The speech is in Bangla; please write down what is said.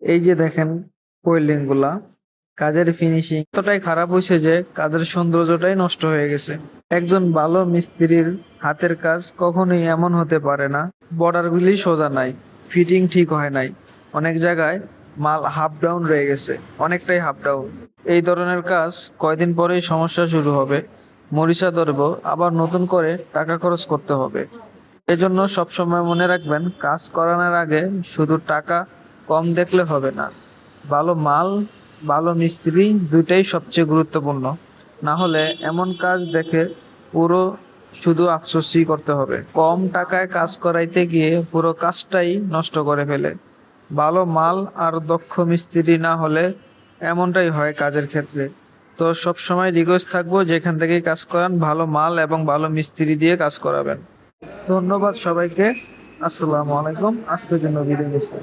এই যে দেখেন কোয়েলিং গুলা, কাজের ফিনিশিং এতটাই খারাপ হয়েছে যে কাজের সৌন্দর্যটাই নষ্ট হয়ে গেছে। একজন ভালো মিস্ত্রির হাতের কাজ কখনোই এমন হতে পারে না। বর্ডার গুলি সোজা নাই, ফিটিং ঠিক হয় নাই, অনেক জায়গায় মাল হাফ ডাউন রয়ে গেছে, অনেকটাই হাফ ডাউন। এই ধরনের কাজ কয়দিন পরেই সমস্যা শুরু হবে, মরিচা ধরবো, আবার নতুন করে টাকা খরচ করতে হবে। এজন্য সবসময় মনে রাখবেন, কাজ করানোর আগে শুধু টাকা কম দেখলে হবে না, ভালো মাল, ভালো মিস্ত্রি দুইটাই সবচেয়ে গুরুত্বপূর্ণ। না হলে এমন কাজ দেখে পুরো শুধু আফসোসই করতে হবে। কম টাকায় কাজ করাইতে গিয়ে পুরো কাজটাই নষ্ট করে ফেলে। ভালো মাল আর দক্ষ মিস্ত্রি না হলে এমনটাই হয় কাজের ক্ষেত্রে। তো সবসময় রিকোয়েস্ট থাকবো, যেখান থেকেই কাজ করান ভালো মাল এবং ভালো মিস্ত্রি দিয়ে কাজ করাবেন। ধন্যবাদ সবাইকে। আসসালামু আলাইকুম। আজকের জন্য বিদায় নিচ্ছি।